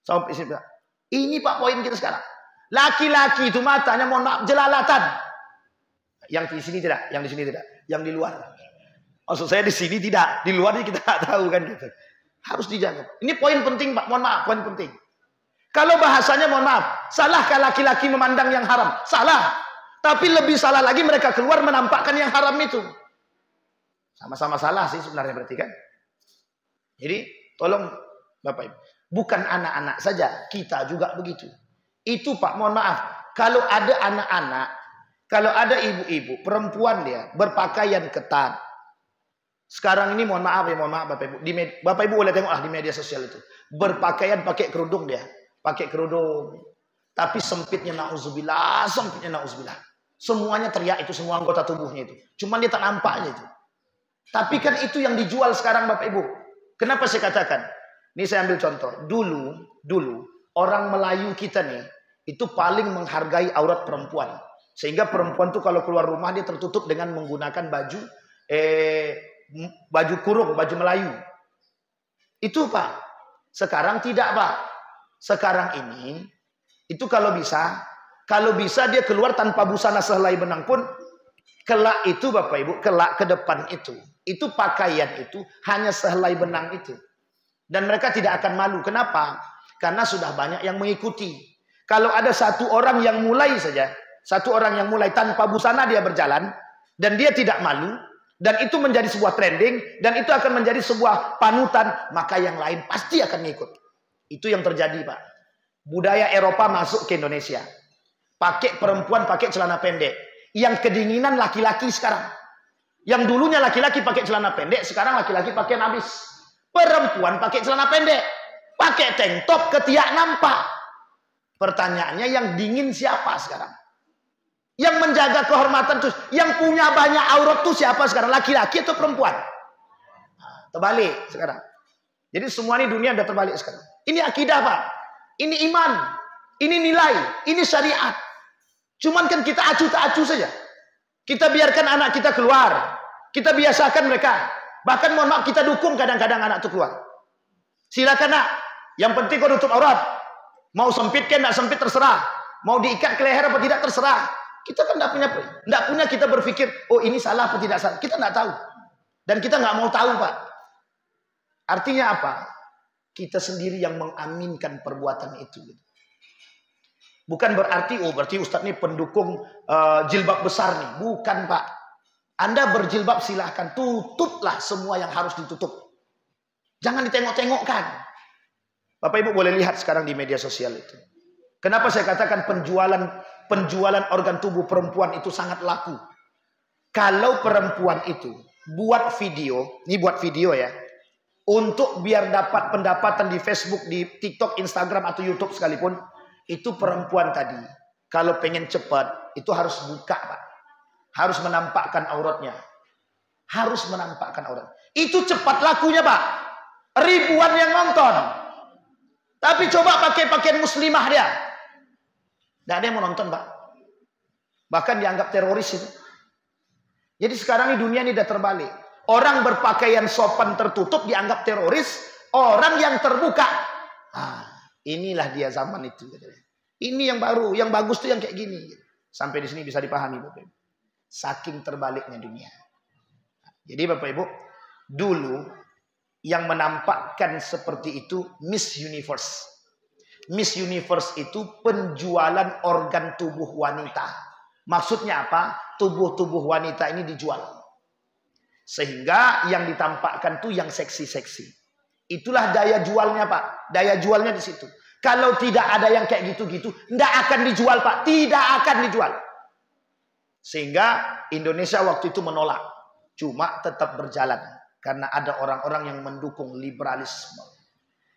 Sampai sini Pak. Ini Pak poin kita sekarang. Laki-laki itu matanya mohon maaf jelalatan. Yang di sini tidak, yang di sini tidak, yang di luar. Maksud saya di sini tidak, di luar kita tak tahu kan gitu. Harus dijaga. Ini poin penting Pak, mohon maaf, poin penting. Kalau bahasanya mohon maaf, salahkah laki-laki memandang yang haram? Salah. Tapi lebih salah lagi mereka keluar menampakkan yang haram itu. Sama-sama salah sih sebenarnya berarti kan. Jadi tolong Bapak Ibu, bukan anak-anak saja, kita juga begitu. Itu Pak, mohon maaf, kalau ada anak-anak, kalau ada ibu-ibu, perempuan dia berpakaian ketat. Sekarang ini mohon maaf Bapak Ibu. Bapak Ibu boleh tengok di media sosial itu. Berpakaian pakai kerudung dia. Pakai kerudung. Tapi sempitnya na'udzubillah. Sempitnya na'udzubillah. Semuanya teriak itu, semua anggota tubuhnya itu. Cuman dia tak nampak aja itu. Tapi kan itu yang dijual sekarang Bapak Ibu. Kenapa saya katakan? Ini saya ambil contoh. Dulu orang Melayu kita nih. itu paling menghargai aurat perempuan. Sehingga perempuan tuh kalau keluar rumah dia tertutup dengan menggunakan baju kurung, baju Melayu. Itu Pak. Sekarang tidak Pak. Sekarang ini itu kalau bisa dia keluar tanpa busana sehelai benang pun, kelak itu Bapak Ibu, kelak ke depan itu pakaian itu hanya sehelai benang itu. Dan mereka tidak akan malu. Kenapa? Karena sudah banyak yang mengikuti. Kalau ada satu orang yang mulai tanpa busana dia berjalan, dan dia tidak malu, dan itu menjadi sebuah trending, dan itu akan menjadi sebuah panutan, maka yang lain pasti akan ngikut. Itu yang terjadi Pak. Budaya Eropa masuk ke Indonesia. Pakai perempuan pakai celana pendek. Yang kedinginan laki-laki sekarang. Yang dulunya laki-laki pakai celana pendek, sekarang laki-laki pakai nabis. Perempuan pakai celana pendek, pakai tank top, ketiak nampak. Pertanyaannya, yang dingin siapa sekarang? Yang menjaga kehormatan tuh, yang punya banyak aurat tuh siapa sekarang? Laki-laki atau perempuan? Terbalik sekarang. Jadi semua ini dunia udah terbalik sekarang. Ini akidah Pak. Ini iman. Ini nilai. Ini syariat. Cuman kan kita acuh tak acuh saja. Kita biarkan anak kita keluar. Kita biasakan mereka. Bahkan mohon maaf kita dukung kadang-kadang anak itu keluar. Silakan nak. Yang penting kau tutup aurat. Mau sempit kan, nak sempit terserah. Mau diikat ke leher apa tidak terserah. Kita kan tidak punya kita berpikir, oh ini salah apa tidak salah. Kita tidak tahu. Dan kita nggak mau tahu Pak. Artinya apa? Kita sendiri yang mengaminkan perbuatan itu. Bukan berarti, berarti Ustadz ini pendukung jilbab besar nih. Bukan Pak. Anda berjilbab silahkan. Tutuplah semua yang harus ditutup. Jangan ditengok-tengokkan. Bapak Ibu boleh lihat sekarang di media sosial itu. Kenapa saya katakan penjualan organ tubuh perempuan itu sangat laku. Kalau perempuan itu buat video, ini buat video ya, untuk biar dapat pendapatan di Facebook, di TikTok, Instagram atau YouTube sekalipun, itu perempuan tadi kalau pengen cepat itu harus buka Pak. Harus menampakkan auratnya. Harus menampakkan aurat. Itu cepat lakunya Pak. Ribuan yang nonton. Tapi coba pakai pakaian muslimah dia. Tidak ada yang mau nonton Pak. Bahkan dianggap teroris itu. Jadi sekarang ini dunia ini sudah terbalik. Orang berpakaian sopan tertutup dianggap teroris. Orang yang terbuka. Inilah dia zaman itu. Ini yang baru. Yang bagus tuh yang kayak gini. Sampai di sini bisa dipahami Bapak Ibu. Saking terbaliknya dunia. Jadi Bapak Ibu. Dulu yang menampakkan seperti itu Miss Universe. Miss Universe itu penjualan organ tubuh wanita. Maksudnya apa? Tubuh-tubuh wanita ini dijual. Sehingga yang ditampakkan tuh yang seksi-seksi. Itulah daya jualnya Pak. Daya jualnya di situ. Kalau tidak ada yang kayak gitu-gitu, tidak akan dijual Pak. Tidak akan dijual. Sehingga Indonesia waktu itu menolak. Cuma tetap berjalan. Karena ada orang-orang yang mendukung liberalisme.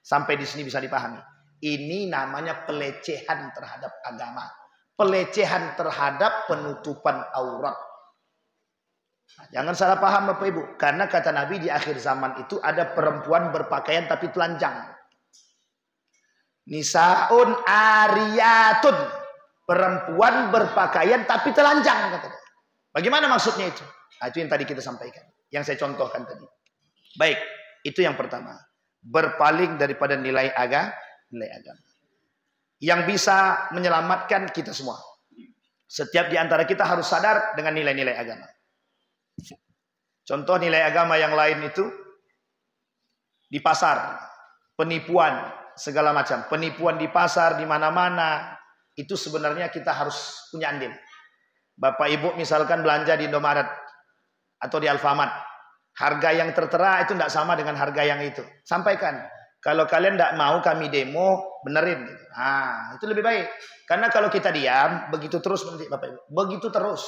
Sampai di sini bisa dipahami. Ini namanya pelecehan terhadap agama. Pelecehan terhadap penutupan aurat. Nah, jangan salah paham Bapak Ibu. Karena kata Nabi di akhir zaman itu ada perempuan berpakaian tapi telanjang. Nisaun ariyatun. Perempuan berpakaian tapi telanjang. Katanya. Bagaimana maksudnya itu? Nah, itu yang tadi kita sampaikan. Yang saya contohkan tadi. Baik, itu yang pertama. Berpaling daripada nilai agama. Yang bisa menyelamatkan kita semua. Setiap di antara kita harus sadar dengan nilai-nilai agama. Contoh nilai agama yang lain itu di pasar, penipuan, segala macam. Penipuan di pasar, di mana-mana. Itu sebenarnya kita harus punya andil. Bapak Ibu misalkan belanja di Indomaret atau di Alfamart. Harga yang tertera itu tidak sama dengan harga yang itu. Sampaikan. Kalau kalian tidak mau kami demo, benerin. Itu lebih baik. Karena kalau kita diam, begitu terus nanti Bapak Ibu. Begitu terus.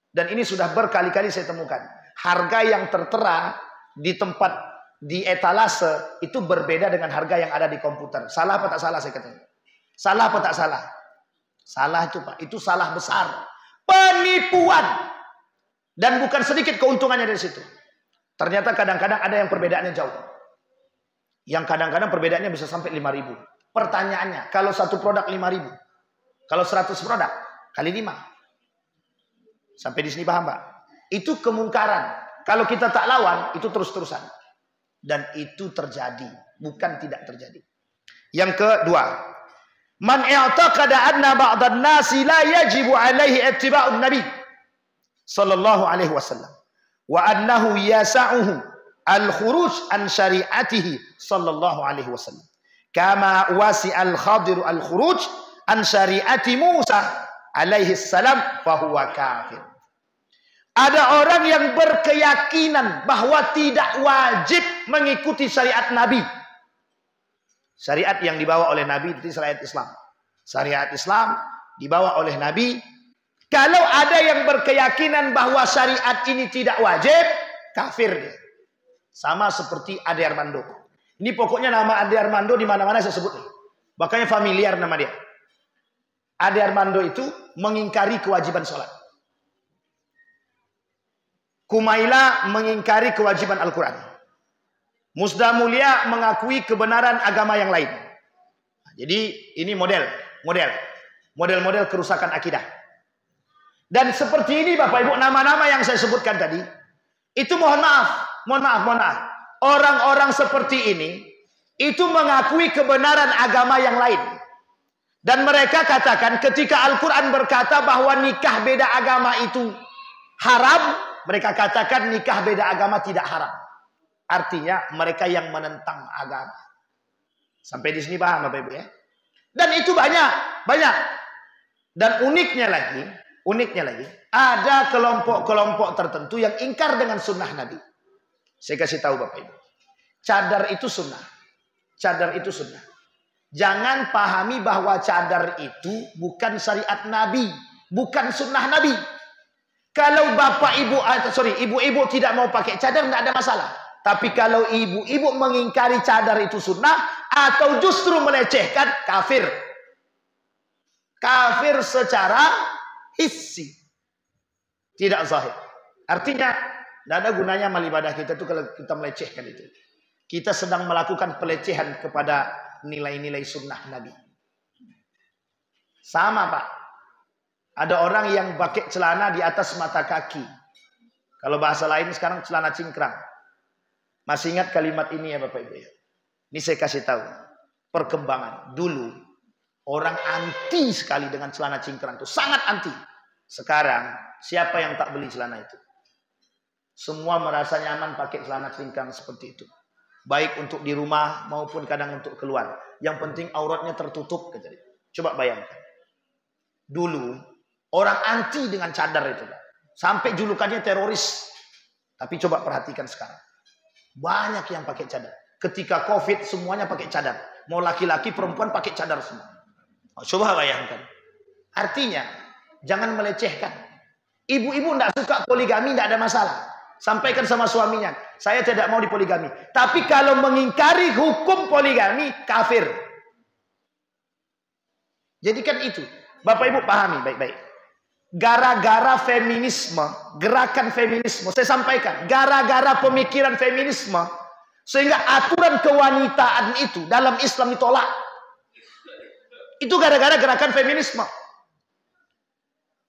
Dan ini sudah berkali-kali saya temukan. Harga yang tertera di tempat, di etalase, itu berbeda dengan harga yang ada di komputer. Salah apa tak salah saya katakan? Salah apa tak salah? Salah itu Pak. Itu salah besar. Penipuan. Dan bukan sedikit keuntungannya dari situ. Ternyata kadang-kadang ada yang perbedaannya jauh. Yang kadang-kadang perbedaannya bisa sampai 5.000. Pertanyaannya, kalau satu produk 5.000, Kalau 100 produk kali 5. Sampai di sini paham, Pak? Itu kemungkaran. Kalau kita tak lawan, itu terus-terusan. Dan itu terjadi, bukan tidak terjadi. Yang kedua, man i'taqada anna ba'dhan nasi la yajibu alaihi ittiba'un nabi sallallahu alaihi wasallam wa annahu yasa'uhu al-khuruj an syari'atihi sallallahu alaihi wasallam kama wasi'al Khadir al-khuruj an syari'ati Musa alaihi salam fahuwa kafir. Ada orang yang berkeyakinan bahwa tidak wajib mengikuti syariat Nabi. Syariat yang dibawa oleh Nabi itu syariat Islam. Syariat Islam dibawa oleh Nabi. Kalau ada yang berkeyakinan bahwa syariat ini tidak wajib, kafir dia. Sama seperti Ade Armando. Ini pokoknya nama Ade Armando di mana-mana saya sebut nih. Makanya familiar nama dia. Ade Armando itu mengingkari kewajiban sholat. Kumaila mengingkari kewajiban Al-Quran. Musda Mulia mengakui kebenaran agama yang lain. Jadi ini model kerusakan akidah. Dan seperti ini Bapak Ibu, nama-nama yang saya sebutkan tadi, itu mohon maaf. Orang-orang seperti ini, itu mengakui kebenaran agama yang lain. Dan mereka katakan ketika Al-Quran berkata bahwa nikah beda agama itu haram, mereka katakan nikah beda agama tidak haram. Artinya mereka yang menentang agama. Sampai di sini paham Bapak Ibu ya? Dan itu banyak. Dan uniknya lagi, ada kelompok-kelompok tertentu yang ingkar dengan sunnah Nabi. Saya kasih tahu Bapak Ibu. Cadar itu sunnah. Jangan pahami bahwa cadar itu bukan syariat Nabi, bukan sunnah Nabi. Kalau ibu-ibu tidak mau pakai cadar, tidak ada masalah. Tapi kalau ibu-ibu mengingkari cadar itu sunnah, atau justru melecehkan, kafir. Kafir secara hissi. Tidak zahir. Artinya, tidak ada gunanya amal ibadah kita itu kalau kita melecehkan itu. Kita sedang melakukan pelecehan kepada nilai-nilai sunnah Nabi. Sama Pak. Ada orang yang pakai celana di atas mata kaki. Kalau bahasa lain sekarang celana cingkrang. Masih ingat kalimat ini ya Bapak Ibu ya? Ini saya kasih tahu. Perkembangan. Dulu orang anti sekali dengan celana cingkrang itu. Sangat anti. Sekarang siapa yang tak beli celana itu? Semua merasa nyaman pakai celana cingkrang seperti itu. Baik untuk di rumah maupun kadang untuk keluar. Yang penting auratnya tertutup. Coba bayangkan. Dulu orang anti dengan cadar itu. Sampai julukannya teroris. Tapi coba perhatikan sekarang. Banyak yang pakai cadar. Ketika COVID semuanya pakai cadar. Mau laki-laki perempuan pakai cadar semua. Coba bayangkan. Artinya jangan melecehkan. Ibu-ibu tidak suka poligami tidak ada masalah. Sampaikan sama suaminya. Saya tidak mau dipoligami. Tapi kalau mengingkari hukum poligami kafir. Jadi kan itu. Bapak Ibu pahami baik-baik. Gara-gara feminisme, gerakan feminisme, saya sampaikan, gara-gara pemikiran feminisme, sehingga aturan kewanitaan itu dalam Islam ditolak. Itu gara-gara gerakan feminisme.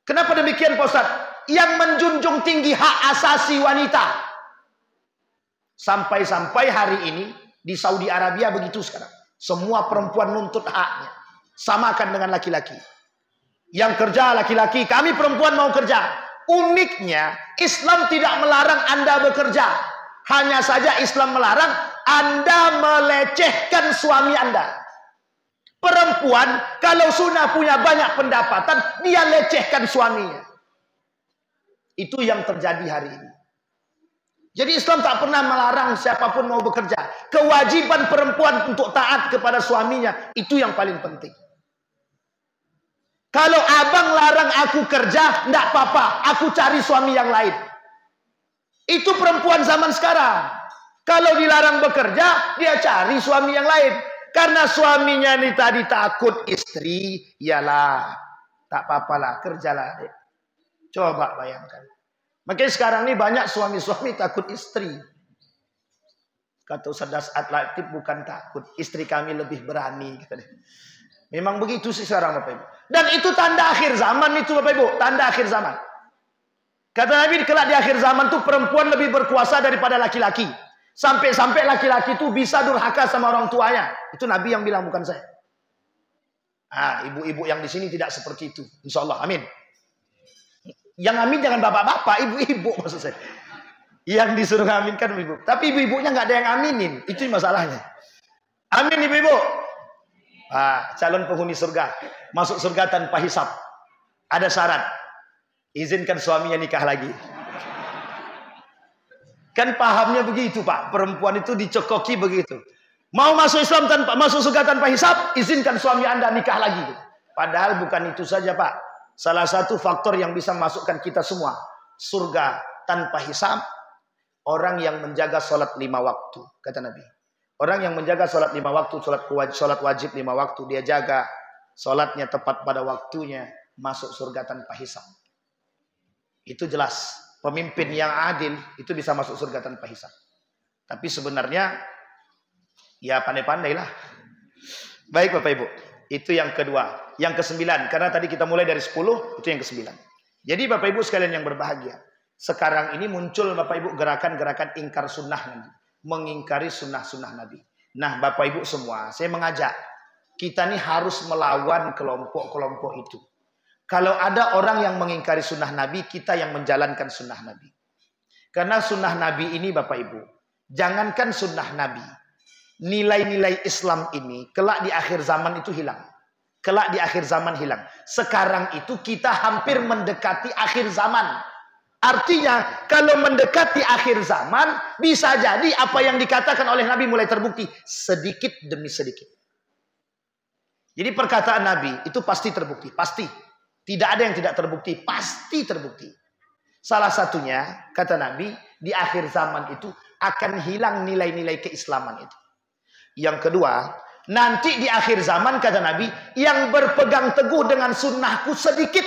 Kenapa demikian Pak Ustaz? Yang menjunjung tinggi hak asasi wanita. Sampai-sampai hari ini di Saudi Arabia begitu sekarang. Semua perempuan nuntut haknya. Samakan dengan laki-laki. Yang kerja laki-laki, kami perempuan mau kerja. Uniknya, Islam tidak melarang Anda bekerja. Hanya saja Islam melarang Anda melecehkan suami Anda. Perempuan, kalau sudah punya banyak pendapatan, dia lecehkan suaminya. Itu yang terjadi hari ini. Jadi Islam tak pernah melarang siapapun mau bekerja. Kewajiban perempuan untuk taat kepada suaminya, itu yang paling penting. Kalau abang larang aku kerja, enggak apa-apa. Aku cari suami yang lain. Itu perempuan zaman sekarang. Kalau dilarang bekerja, dia cari suami yang lain. Karena suaminya ini tadi takut istri, iyalah. Tak apa-apalah, kerjalah. Coba bayangkan. Makanya sekarang ini banyak suami-suami takut istri. Kata Ustaz Das'ad Latif bukan takut. Istri kami lebih berani. Memang begitu sih sekarang Bapak Ibu. Dan itu tanda akhir zaman itu Bapak Ibu, tanda akhir zaman. Kata Nabi, kelak di akhir zaman tuh perempuan lebih berkuasa daripada laki-laki. Sampai-sampai laki-laki itu bisa durhaka sama orang tuanya. Itu Nabi yang bilang, bukan saya. Ibu-ibu yang di sini tidak seperti itu. Insya Allah, amin. Yang amin jangan bapak-bapak, ibu-ibu maksud saya. Yang disuruh ngaminkan ibu. Tapi ibu-ibunya nggak ada yang aminin. Itu masalahnya. Amin ibu-ibu. Calon penghuni surga. Masuk surga tanpa hisab. Ada syarat. Izinkan suaminya nikah lagi. Kan pahamnya begitu Pak. Perempuan itu dicekoki begitu. Mau masuk Islam masuk surga tanpa hisab, izinkan suami Anda nikah lagi. Padahal bukan itu saja Pak. Salah satu faktor yang bisa masukkan kita semua surga tanpa hisab, orang yang menjaga sholat 5 waktu, kata Nabi. Orang yang menjaga sholat 5 waktu, sholat wajib 5 waktu, dia jaga sholatnya tepat pada waktunya, masuk surga tanpa hisab. Itu jelas. Pemimpin yang adil itu bisa masuk surga tanpa hisab. Tapi sebenarnya ya pandai-pandailah. Baik Bapak Ibu, itu yang kedua. Yang ke-9, karena tadi kita mulai dari 10, itu yang ke-9. Jadi Bapak Ibu sekalian yang berbahagia, sekarang ini muncul Bapak Ibu gerakan-gerakan ingkar sunnah Nabi, mengingkari sunnah-sunnah Nabi. Nah Bapak Ibu semua, saya mengajak kita nih harus melawan kelompok-kelompok itu. Kalau ada orang yang mengingkari sunnah Nabi, kita yang menjalankan sunnah Nabi. Karena sunnah Nabi ini Bapak Ibu, jangankan sunnah Nabi, nilai-nilai Islam ini kelak di akhir zaman itu hilang. Kelak di akhir zaman hilang. Sekarang itu kita hampir mendekati akhir zaman. Artinya kalau mendekati akhir zaman, bisa jadi apa yang dikatakan oleh Nabi mulai terbukti sedikit demi sedikit. Jadi perkataan Nabi itu pasti terbukti, pasti. Tidak ada yang tidak terbukti, pasti terbukti. Salah satunya, kata Nabi, di akhir zaman itu akan hilang nilai-nilai keislaman itu. Yang kedua, nanti di akhir zaman, kata Nabi, yang berpegang teguh dengan sunnahku sedikit.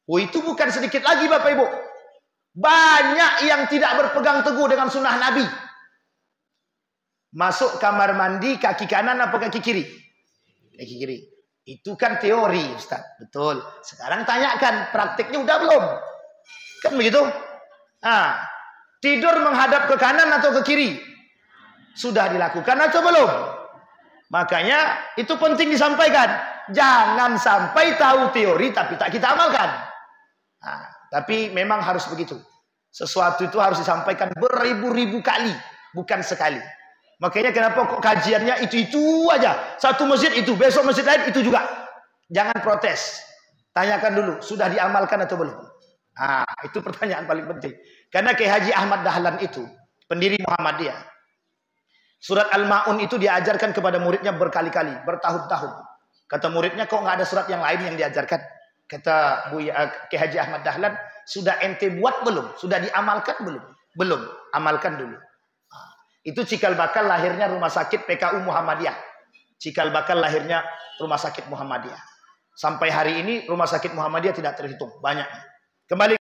Itu bukan sedikit lagi Bapak Ibu. Banyak yang tidak berpegang teguh dengan sunnah Nabi. Masuk kamar mandi, kaki kanan apa kaki kiri? Kaki kiri. Itu kan teori Ustaz. Betul. Sekarang tanyakan, praktiknya udah belum? Kan begitu? Tidur menghadap ke kanan atau ke kiri? Sudah dilakukan atau belum? Makanya itu penting disampaikan. Jangan sampai tahu teori tapi tak kita amalkan. Tapi memang harus begitu. Sesuatu itu harus disampaikan beribu-ribu kali, bukan sekali. Makanya kenapa kok kajiannya itu aja. Satu masjid itu, besok masjid lain itu juga. Jangan protes. Tanyakan dulu, sudah diamalkan atau belum? Itu pertanyaan paling penting. Karena Kiai Haji Ahmad Dahlan itu, pendiri Muhammadiyah. Surat Al-Ma'un itu diajarkan kepada muridnya berkali-kali, bertahun-tahun. Kata muridnya, kok nggak ada surat yang lain yang diajarkan? Kata Kiai Haji Ahmad Dahlan, sudah ente buat belum? Sudah diamalkan belum? Belum, amalkan dulu. Itu cikal bakal lahirnya rumah sakit PKU Muhammadiyah. Cikal bakal lahirnya rumah sakit Muhammadiyah. Sampai hari ini rumah sakit Muhammadiyah tidak terhitung banyaknya. Kembali